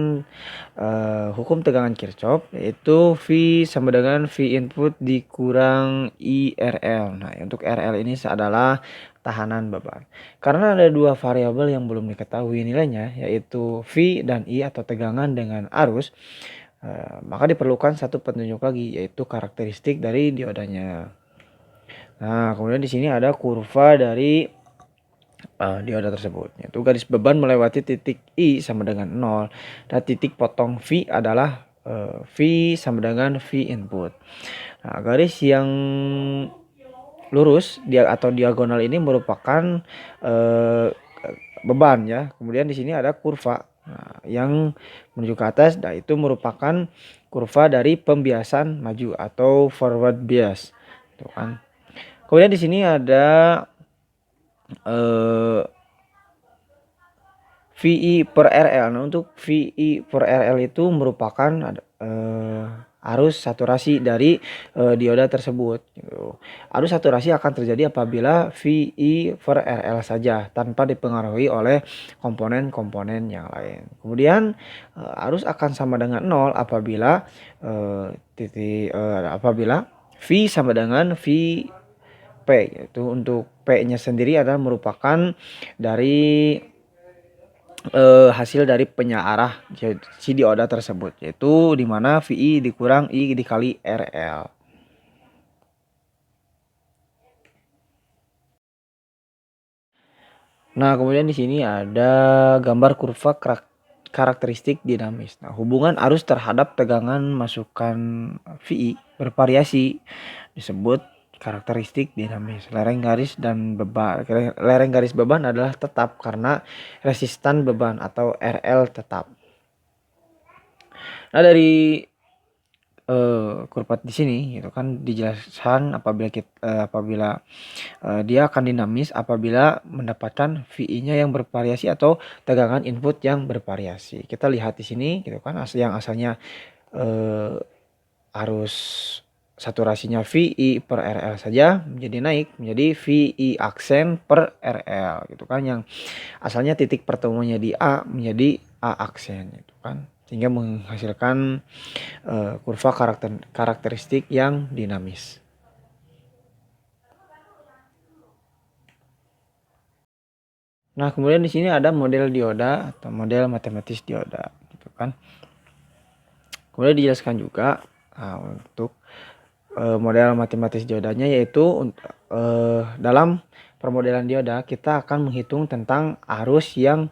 hukum tegangan Kirchhoff, yaitu V sama dengan V input dikurang IRL. Nah, untuk RL ini adalah tahanan beban. Karena ada dua variabel yang belum diketahui nilainya, yaitu V dan I atau tegangan dengan arus, maka diperlukan satu petunjuk lagi, yaitu karakteristik dari diodanya. Nah, kemudian di sini ada kurva dari dioda tersebut, yaitu garis beban melewati titik I sama dengan 0 dan titik potong V adalah V sama dengan V input. Nah, garis yang lurus atau diagonal ini merupakan beban ya. Kemudian di sini ada kurva yang menuju ke atas, nah itu merupakan kurva dari pembiasan maju atau forward bias. Tuh kan. Kemudian di sini ada VI per RL. Nah, untuk VI per RL itu merupakan arus saturasi dari dioda tersebut. Gitu. Arus saturasi akan terjadi apabila VI per RL saja tanpa dipengaruhi oleh komponen-komponen yang lain. Kemudian arus akan sama dengan 0 apabila apabila V sama dengan V P, yaitu untuk P-nya sendiri adalah merupakan dari hasil dari penyaarah si dioda tersebut, yaitu dimana VI dikurang I dikali RL. Nah, kemudian di sini ada gambar kurva karakteristik dinamis. Nah, hubungan arus terhadap tegangan masukan VI bervariasi disebut karakteristik dinamis. Lereng garis beban adalah tetap karena resistan beban atau RL tetap. Nah, dari kurva di sini gitu kan dijelaskan apabila dia akan dinamis apabila mendapatkan VI-nya yang bervariasi atau tegangan input yang bervariasi. Kita lihat di sini gitu kan yang asalnya arus saturasinya VI per RL saja menjadi naik menjadi VI aksen per RL gitu kan, yang asalnya titik pertemuannya di A menjadi A aksen gitu kan, sehingga menghasilkan kurva karakteristik yang dinamis. Nah, kemudian di sini ada model dioda atau model matematis dioda gitu kan. Kemudian dijelaskan juga untuk model matematis diodanya, yaitu dalam permodelan dioda kita akan menghitung tentang arus yang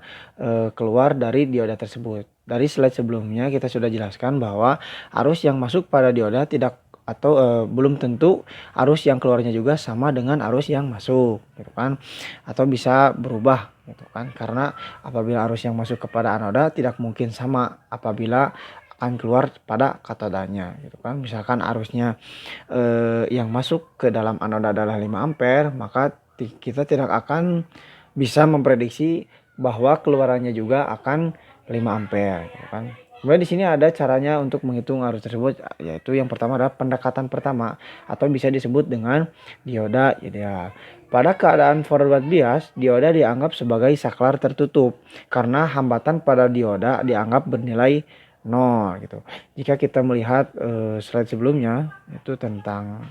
keluar dari dioda tersebut. Dari slide sebelumnya kita sudah jelaskan bahwa arus yang masuk pada dioda tidak atau belum tentu arus yang keluarnya juga sama dengan arus yang masuk gitu kan, atau bisa berubah gitu kan, karena apabila arus yang masuk kepada anoda tidak mungkin sama apabila akan keluar pada katodanya gitu kan. Misalkan arusnya yang masuk ke dalam anoda adalah 5 ampere, maka kita tidak akan bisa memprediksi bahwa keluarannya juga akan 5 ampere gitu kan. Kemudian di sini ada caranya untuk menghitung arus tersebut, yaitu yang pertama adalah pendekatan pertama atau bisa disebut dengan dioda ideal. Pada keadaan forward bias, dioda dianggap sebagai saklar tertutup karena hambatan pada dioda dianggap bernilai 0 gitu. Jika kita melihat slide sebelumnya itu tentang,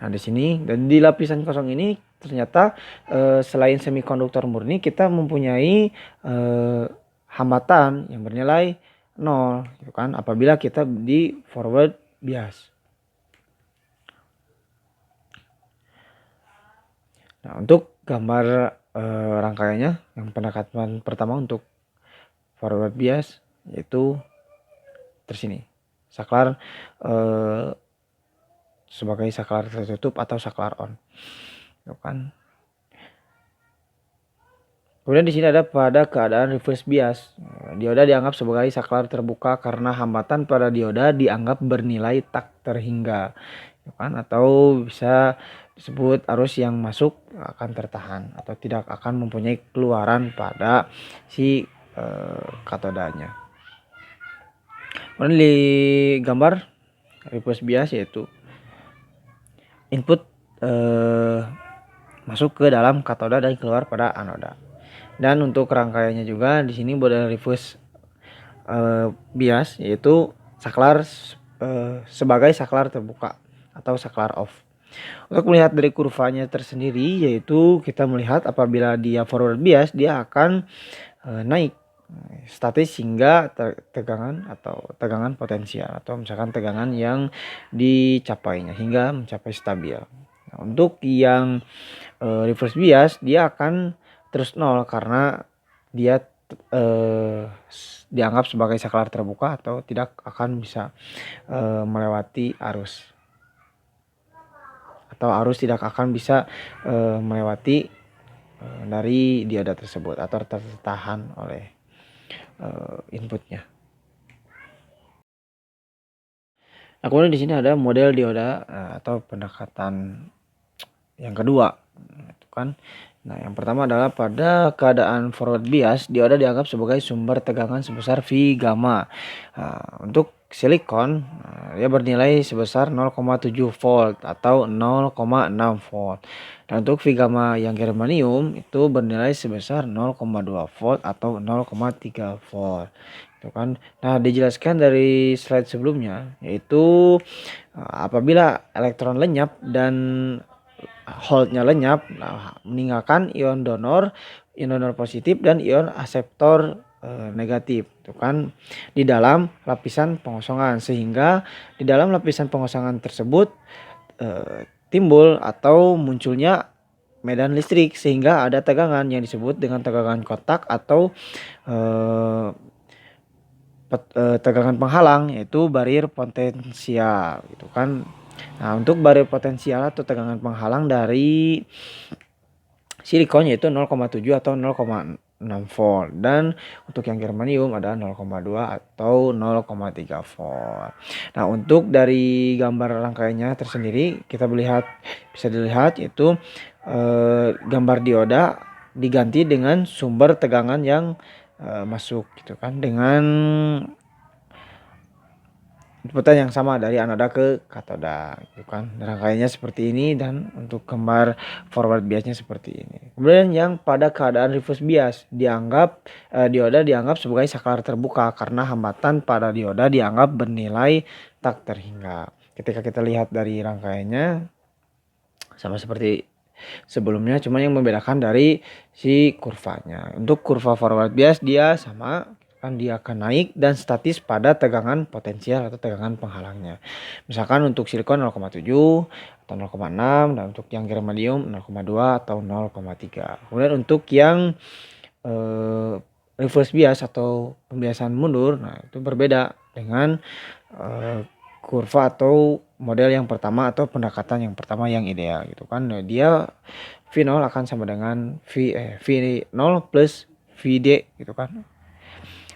nah di sini dan di lapisan kosong ini ternyata selain semikonduktor murni kita mempunyai hambatan yang bernilai 0 gitu kan apabila kita di forward bias. Nah, untuk gambar rangkaiannya yang pendekatan pertama untuk forward bias yaitu tersini saklar sebagai saklar tertutup atau saklar on. Gitu kan. Kemudian di sini ada pada keadaan reverse bias. Dioda dianggap sebagai saklar terbuka karena hambatan pada dioda dianggap bernilai tak terhingga. Gitu kan, atau bisa disebut arus yang masuk akan tertahan atau tidak akan mempunyai keluaran pada si katodanya. Kemudian di gambar reverse bias yaitu input masuk ke dalam katoda dan keluar pada anoda. Dan untuk rangkaiannya juga di sini model reverse bias, yaitu saklar sebagai saklar terbuka atau saklar off. Untuk melihat dari kurvanya tersendiri, yaitu kita melihat apabila dia forward bias, dia akan naik statis hingga tegangan atau tegangan potensial, atau misalkan tegangan yang dicapainya hingga mencapai stabil. Nah, untuk yang reverse bias, dia akan terus nol karena dia dianggap sebagai saklar terbuka atau tidak akan bisa melewati arus, atau arus tidak akan bisa melewati dari dioda tersebut atau tertahan oleh inputnya. Nah, kemudian di sini ada model dioda atau pendekatan yang kedua, itu kan. Nah, yang pertama adalah pada keadaan forward bias, dioda dianggap sebagai sumber tegangan sebesar V gamma. Untuk silikon, dia bernilai sebesar 0,7 volt atau 0,6 volt. Dan untuk V gamma yang germanium itu bernilai sebesar 0,2 volt atau 0,3 volt. Itu kan. Nah, dijelaskan dari slide sebelumnya, yaitu apabila elektron lenyap dan holdnya lenyap, meninggalkan ion donor positif dan ion akseptor negatif, itu kan, di dalam lapisan pengosongan, sehingga di dalam lapisan pengosongan tersebut timbul atau munculnya medan listrik, sehingga ada tegangan yang disebut dengan tegangan kontak atau tegangan penghalang, yaitu barier potensial, gitu kan. Nah, untuk barier potensial atau tegangan penghalang dari silikon yaitu 0,7 atau 0,6 volt, dan untuk yang germanium ada 0,2 atau 0,3 volt. Nah, untuk dari gambar rangkaiannya tersendiri bisa dilihat yaitu gambar dioda diganti dengan sumber tegangan yang masuk, gitu kan, dengan inputan yang sama dari anoda ke katoda, gitu kan. Rangkaiannya seperti ini, dan untuk gambar forward biasnya seperti ini. Kemudian yang pada keadaan reverse bias, dioda dianggap sebagai saklar terbuka karena hambatan pada dioda dianggap bernilai tak terhingga. Ketika kita lihat dari rangkaiannya sama seperti sebelumnya, cuma yang membedakan dari si kurvanya. Untuk kurva forward bias dia sama, kan, dia akan naik dan statis pada tegangan potensial atau tegangan penghalangnya. Misalkan untuk silikon 0,7 atau 0,6, dan untuk yang germanium 0,2 atau 0,3. Kemudian untuk yang reverse bias atau pembiasan mundur, nah itu berbeda dengan kurva atau model yang pertama atau pendekatan yang pertama yang ideal, gitu kan. Nah, dia V0 akan sama dengan V0 plus VD, gitu kan,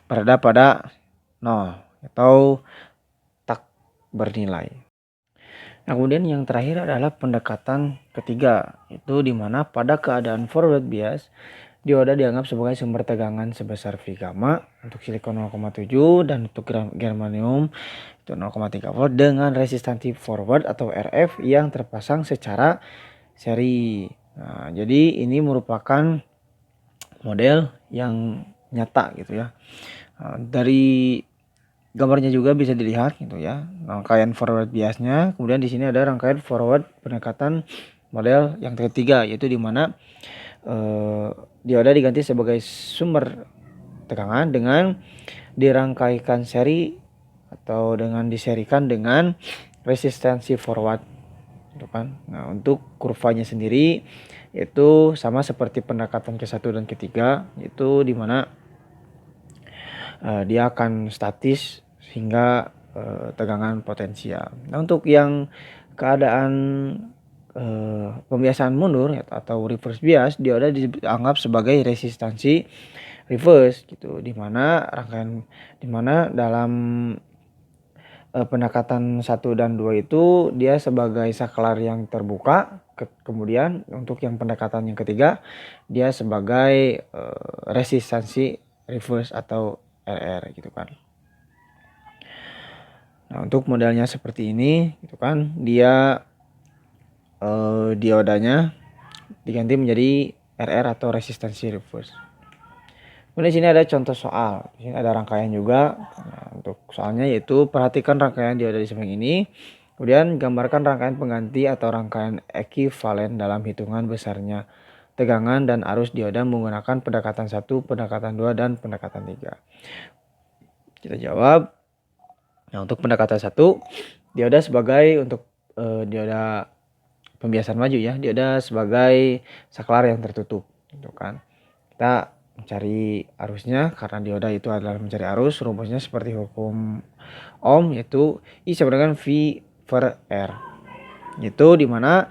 berada pada 0 atau tak bernilai. Nah, kemudian yang terakhir adalah pendekatan ketiga, itu dimana pada keadaan forward bias, dioda dianggap sebagai sumber tegangan sebesar V gamma untuk silikon 0,7 dan untuk germanium itu 0,3 volt dengan resistansi forward atau RF yang terpasang secara seri. Nah, jadi ini merupakan model yang nyata, gitu ya. Dari gambarnya juga bisa dilihat, gitu ya, rangkaian forward biasnya. Kemudian di sini ada rangkaian forward pendekatan model yang ketiga, yaitu di mana dioda diganti sebagai sumber tegangan dengan dirangkaikan seri atau dengan diserikan dengan resistansi forward, gitu kan. Nah, untuk kurvanya sendiri itu sama seperti pendekatan ke-1 dan ke-3, itu di mana dia akan statis hingga tegangan potensial. Nah, untuk yang keadaan pembiasaan mundur atau reverse bias, dioda dianggap sebagai resistansi reverse, gitu, dimana dalam pendekatan 1 dan 2 itu dia sebagai saklar yang terbuka. Kemudian untuk yang pendekatan yang ketiga, dia sebagai resistansi reverse atau RR, gitu kan. Nah, untuk modelnya seperti ini, gitu kan, dia diodanya diganti menjadi RR atau resistansi reverse. Kemudian di sini ada contoh soal. Di sini ada rangkaian juga. Nah, untuk soalnya yaitu perhatikan rangkaian dioda di samping ini. Kemudian gambarkan rangkaian pengganti atau rangkaian ekivalen dalam hitungan besarnya tegangan dan arus dioda menggunakan pendekatan 1, pendekatan 2, dan pendekatan 3. Kita jawab. Nah, untuk pendekatan 1, dioda sebagai untuk dioda pembiasan maju ya, dioda sebagai saklar yang tertutup, gitu kan. Kita mencari arusnya karena dioda itu adalah mencari arus. Rumusnya seperti hukum Ohm, yaitu I sama dengan V per R. Itu dimana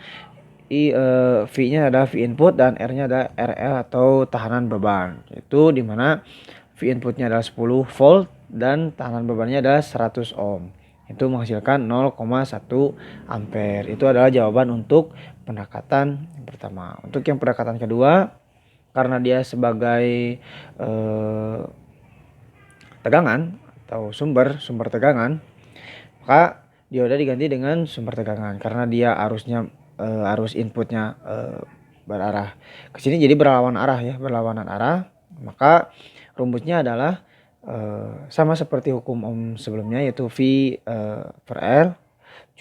V-nya adalah V input dan R-nya adalah RL atau tahanan beban. Itu dimana V inputnya adalah 10 volt dan tahanan bebannya adalah 100 ohm. Itu menghasilkan 0,1 ampere. Itu adalah jawaban untuk pendekatan yang pertama. Untuk yang pendekatan kedua, karena dia sebagai tegangan atau sumber tegangan, maka dioda diganti dengan sumber tegangan karena dia arus inputnya berarah ke sini, jadi berlawanan arah. Maka rumusnya adalah sama seperti hukum Ohm sebelumnya, yaitu V per R.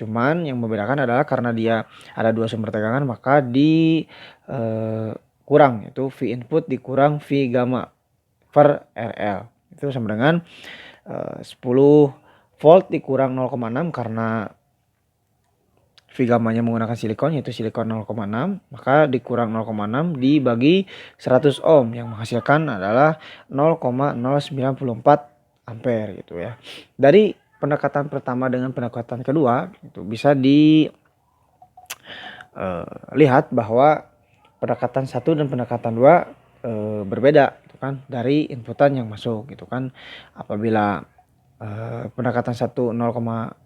Cuman yang membedakan adalah karena dia ada dua sumber tegangan, maka kurang, itu V input dikurang V gamma per RL. Itu sama dengan 10 volt dikurang 0,6 karena V gammanya menggunakan silikon, yaitu silikon 0,6, maka dikurang 0,6 dibagi 100 ohm yang menghasilkan adalah 0,094 ampere gitu ya. Dari pendekatan pertama dengan pendekatan kedua itu bisa dilihat bahwa pendekatan 1 dan pendekatan 2 berbeda gitu kan dari inputan yang masuk gitu kan. Apabila pendekatan 1 0,1,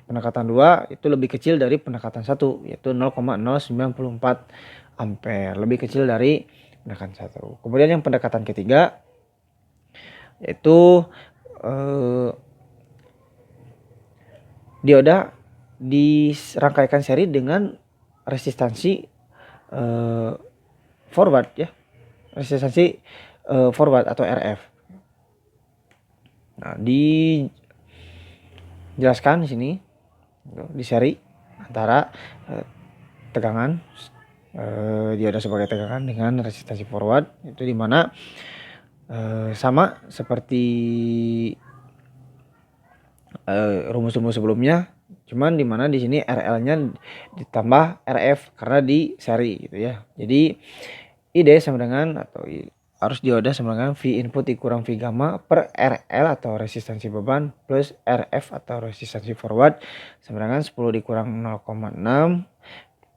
pendekatan 2 itu lebih kecil dari pendekatan 1, yaitu 0,094 ampere, lebih kecil dari pendekatan 1. Kemudian yang pendekatan ketiga yaitu dioda dirangkaikan seri dengan resistansi forward ya, resistansi forward atau RF. Nah, dijelaskan di sini di seri antara tegangan dioda sebagai tegangan dengan resistansi forward, itu dimana sama seperti rumus-rumus sebelumnya, cuman dimana di sini RL-nya ditambah RF karena di seri gitu ya. Jadi ID sama dengan atau arus dioda sama dengan V input dikurang V gamma per RL atau resistansi beban plus RF atau resistansi forward sama dengan 10 dikurang 0,6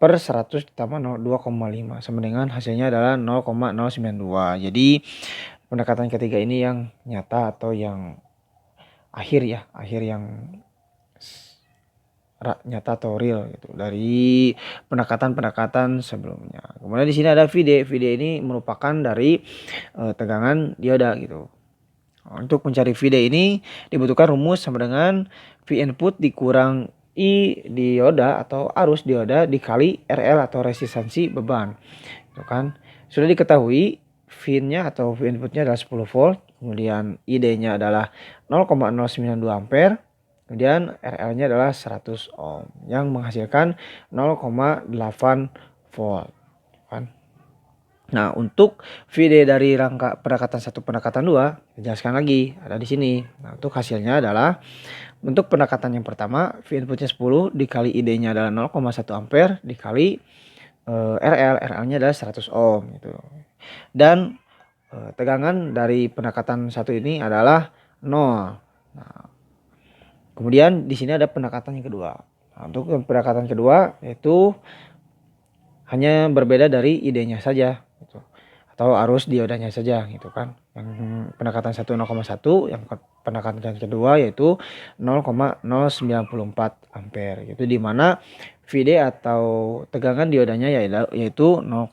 per 100 ditambah 2,5 sama dengan hasilnya adalah 0,092. Jadi pendekatan ketiga ini yang nyata atau yang akhir yang nyata atau real gitu dari pendekatan sebelumnya. Kemudian di sini ada VD. VD ini merupakan dari tegangan dioda gitu. Untuk mencari VD ini dibutuhkan rumus sama dengan V input dikurang I dioda atau arus dioda dikali RL atau resistansi beban. Itu kan sudah diketahui V-nya atau V inputnya adalah 10 volt, kemudian ID-nya adalah 0,092 ampere. Kemudian RL-nya adalah 100 ohm yang menghasilkan 0,8 volt kan. Nah, untuk VD dari rangka pendekatan 1 pendekatan 2 dijelaskan lagi ada di sini. Nah, untuk hasilnya adalah untuk pendekatan yang pertama V inputnya 10 dikali ID-nya adalah 0,1 ampere dikali RL-nya adalah 100 ohm gitu. Dan tegangan dari pendekatan 1 ini adalah 0. Nah, kemudian di sini ada pendekatan yang kedua. Nah, untuk pendekatan kedua yaitu hanya berbeda dari ID-nya saja gitu. Atau arus diodanya saja gitu kan. Yang pendekatan 1 0,1, yang pendekatan kedua yaitu 0,094 ampere. Itu di mana VD atau tegangan diodanya yaitu 0,6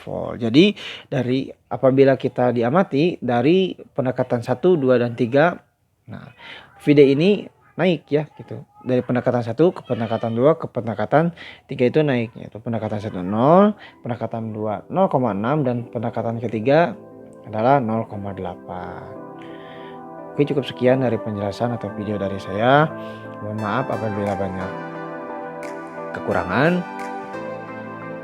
volt. Jadi dari apabila kita diamati dari pendekatan 1, 2 dan 3, nah VD ini naik ya gitu. Dari pendekatan 1 ke pendekatan 2 ke pendekatan 3 itu naik, yaitu pendekatan 1 0, pendekatan 2 0,6 dan pendekatan ketiga adalah 0,8. Oke, cukup sekian dari penjelasan atau video dari saya. Mohon maaf apabila banyak kekurangan.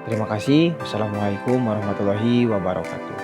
Terima kasih. Wassalamualaikum warahmatullahi wabarakatuh.